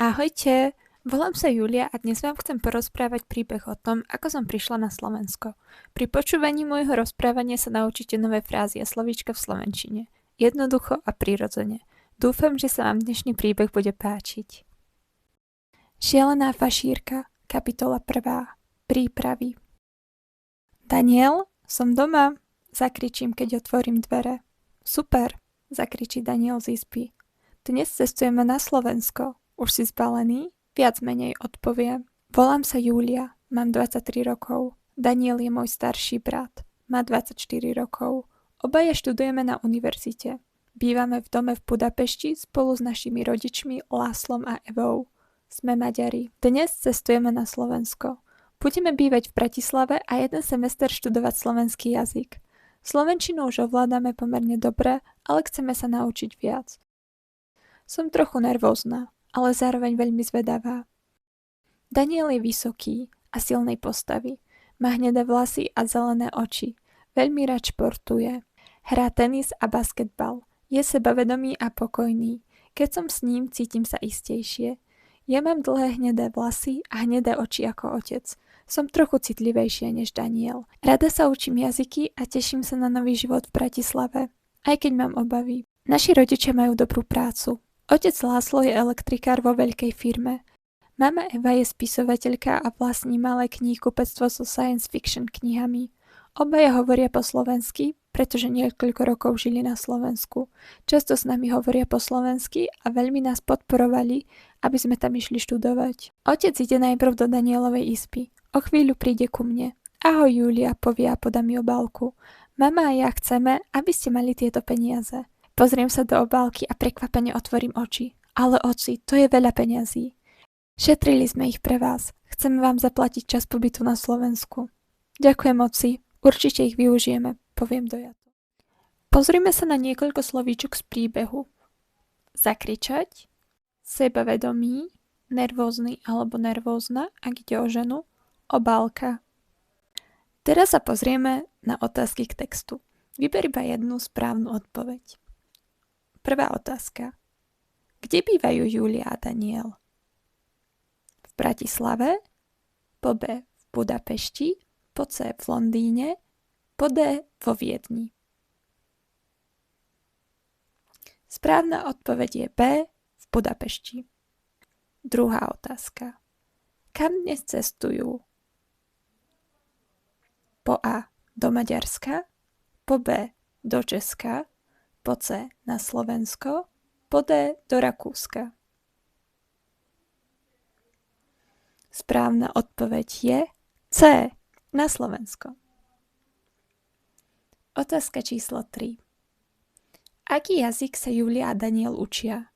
Ahojte, volám sa Julia a dnes vám chcem porozprávať príbeh o tom, ako som prišla na Slovensko. Pri počúvaní môjho rozprávania sa naučíte nové frázy a slovíčka v slovenčine. Jednoducho a prirodzene. Dúfam, že sa vám dnešný príbeh bude páčiť. Šialená fašírka, kapitola 1. Prípravy. Daniel, som doma, zakričím, keď otvorím dvere. Super, zakričí Daniel z izby. Dnes cestujeme na Slovensko. Už si zbalený? Viac menej odpoviem. Volám sa Julia, mám 23 rokov. Daniel je môj starší brat, má 24 rokov. Obaja študujeme na univerzite. Bývame v dome v Budapešti spolu s našimi rodičmi Láslom a Evou. Sme Maďari. Dnes cestujeme na Slovensko. Budeme bývať v Bratislave a jeden semester študovať slovenský jazyk. Slovenčinu už ovládame pomerne dobre, ale chceme sa naučiť viac. Som trochu nervózna, ale zároveň veľmi zvedavá. Daniel je vysoký a silnej postavy. Má hnedé vlasy a zelené oči. Veľmi rád športuje. Hrá tenis a basketbal. Je sebavedomý a pokojný. Keď som s ním, cítim sa istejšie. Ja mám dlhé hnedé vlasy a hnedé oči ako otec. Som trochu citlivejšia než Daniel. Rada sa učím jazyky a teším sa na nový život v Bratislave. Aj keď mám obavy. Naši rodičia majú dobrú prácu. Otec Láslo je elektrikár vo veľkej firme. Mama Eva je spisovateľka a vlastní malé knihkupectvo so science fiction knihami. Obaja hovoria po slovensky, pretože niekoľko rokov žili na Slovensku. Často s nami hovoria po slovensky a veľmi nás podporovali, aby sme tam išli študovať. Otec ide najprv do Danielovej izby. O chvíľu príde ku mne. Ahoj Julia, povie a podá mi obálku. Mama a ja chceme, aby ste mali tieto peniaze. Pozriem sa do obálky a prekvapene otvorím oči. Ale oci, to je veľa peňazí. Šetrili sme ich pre vás. Chceme vám zaplatiť čas pobytu na Slovensku. Ďakujem, oci. Určite ich využijeme, poviem dojato. Pozrime sa na niekoľko slovíčok z príbehu. Zakričať, sebavedomý, nervózny alebo nervózna, ak ide o ženu, obálka. Teraz sa pozrieme na otázky k textu. Vyber iba jednu správnu odpoveď. Prvá otázka. Kde bývajú Julia a Daniel? V Bratislave, po B v Budapešti, po C v Londýne, po D vo Viedni. Správna odpoveď je B v Budapešti. Druhá otázka. Kam dnes cestujú? Po A do Maďarska, po B do Česka, po C na Slovensko, po D do Rakúska. Správna odpoveď je C na Slovensko. Otázka číslo 3. Aký jazyk sa Julia a Daniel učia?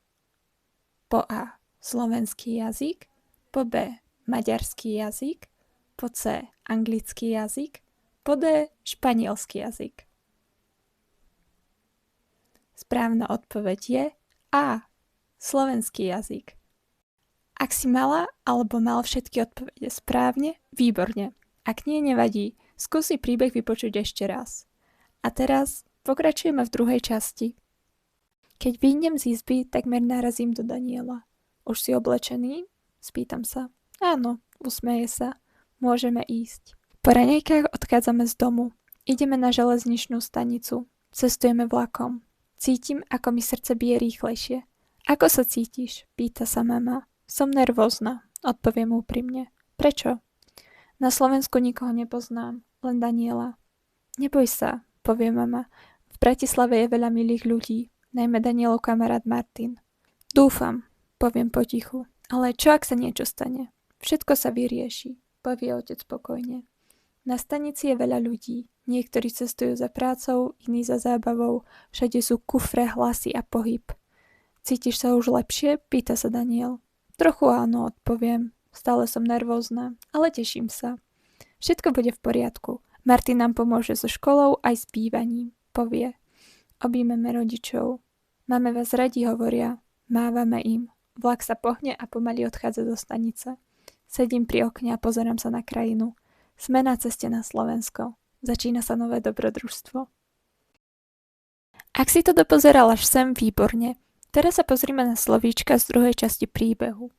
Po A slovenský jazyk, po B maďarský jazyk, po C anglický jazyk, po D španielský jazyk. Správna odpoveď je A. Slovenský jazyk. Ak si mala alebo mal všetky odpovede správne, výborne. Ak nie, nevadí. Skúsi príbeh vypočuť ešte raz. A teraz pokračujeme v druhej časti. Keď vyjdem z izby, takmer narazím do Daniela. Už si oblečený? Spýtam sa. Áno, usmeje sa. Môžeme ísť. Po raňajkách odchádzame z domu. Ideme na železničnú stanicu. Cestujeme vlakom. Cítim, ako mi srdce bije rýchlejšie. Ako sa cítiš? Pýta sa mama. Som nervózna, odpoviem úprimne. Prečo? Na Slovensku nikoho nepoznám, len Daniela. Neboj sa, povie mama. V Bratislave je veľa milých ľudí, najmä Danielov kamarát Martin. Dúfam, poviem potichu. Ale čo ak sa niečo stane? Všetko sa vyrieši, povie otec spokojne. Na stanici je veľa ľudí. Niektorí cestujú za prácou, iní za zábavou. Všade sú kufre, hlasy a pohyb. Cítiš sa už lepšie? Pýta sa Daniel. Trochu áno, odpoviem. Stále som nervózna, ale teším sa. Všetko bude v poriadku. Martin nám pomôže so školou aj s bývaním, povie. Objímeme rodičov. Máme vás radi, hovoria. Mávame im. Vlak sa pohne a pomaly odchádza do stanice. Sedím pri okne a pozerám sa na krajinu. Sme na ceste na Slovensko. Začína sa nové dobrodružstvo. Ak si to dopozeral až sem, výborne. Teraz sa pozrime na slovíčka z druhej časti príbehu.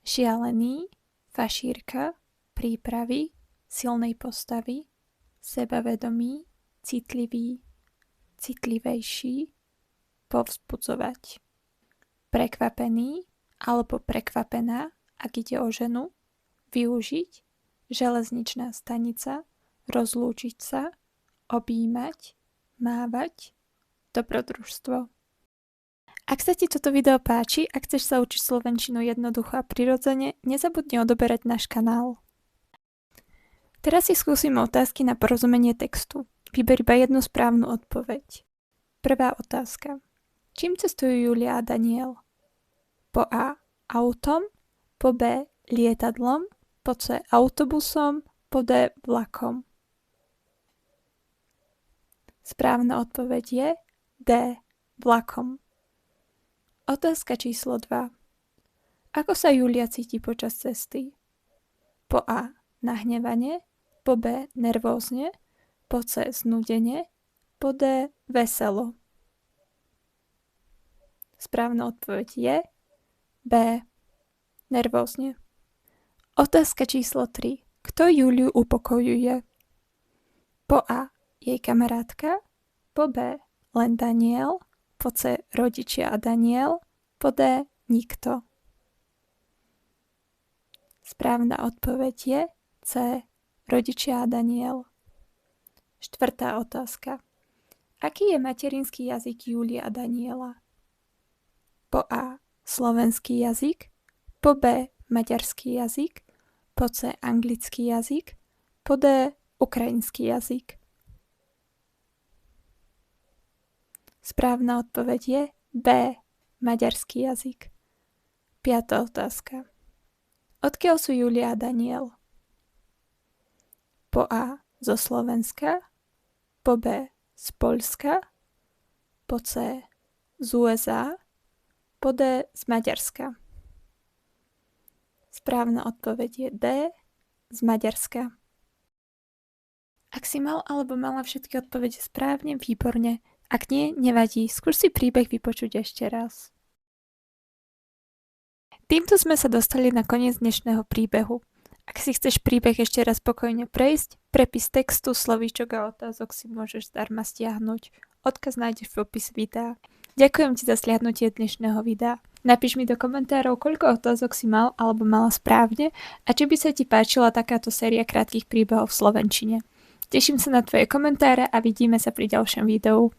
šialený, fašírka, prípravy, silnej postavy, sebavedomý, citlivý, citlivejší, povzbudzovať. Prekvapený alebo prekvapená, ak ide o ženu, využiť, železničná stanica, rozlúčiť sa, objímať, mávať, dobrodružstvo. Ak sa ti toto video páči a chceš sa učiť slovenčinu jednoducho a prirodzene, nezabudni odoberať náš kanál. Teraz si skúsime otázky na porozumenie textu. Vyber iba jednu správnu odpoveď. Prvá otázka. Čím cestujú Julia a Daniel? Po A. Autom, po B. Lietadlom, po C. Autobusom, po D. Vlakom. Správna odpoveď je D. Vlakom. Otázka číslo 2. Ako sa Julia cíti počas cesty? Po A. Nahnevane, po B. Nervózne, po C. Znudene, po D. Veselo. Správna odpoveď je B. Nervózne. Otázka číslo 3. Kto Juliu upokojuje? Po A. Jej kamarátka, po B. Len Daniel, po C. Rodičia a Daniel, po D. Nikto. Správna odpoveď je C. Rodičia a Daniel. Štvrtá otázka. Aký je materinský jazyk Julie a Daniela? Po A. Slovenský jazyk, po B. Maďarský jazyk, po C. Anglický jazyk, po D. Ukrajinský jazyk. Správna odpoveď je B. Maďarský jazyk. Piatá otázka. Odkiaľ sú Julia a Daniel? Po A. Zo Slovenska, po B. Z Poľska, po C. Z USA, po D. Z Maďarska. Správna odpoveď je D. Z Maďarska. Ak si mal alebo mala všetky odpovede správne, výborne. Ak nie, nevadí, skús si príbeh vypočuť ešte raz. Týmto sme sa dostali na koniec dnešného príbehu. Ak si chceš príbeh ešte raz spokojne prejsť, prepis textu, slovíčok a otázok si môžeš zdarma stiahnuť. Odkaz nájdeš v opise videa. Ďakujem ti za sliadnutie dnešného videa. Napíš mi do komentárov, koľko otázok si mal alebo mala správne a či by sa ti páčila takáto séria krátkych príbehov v slovenčine. Teším sa na tvoje komentáre a vidíme sa pri ďalšom videu.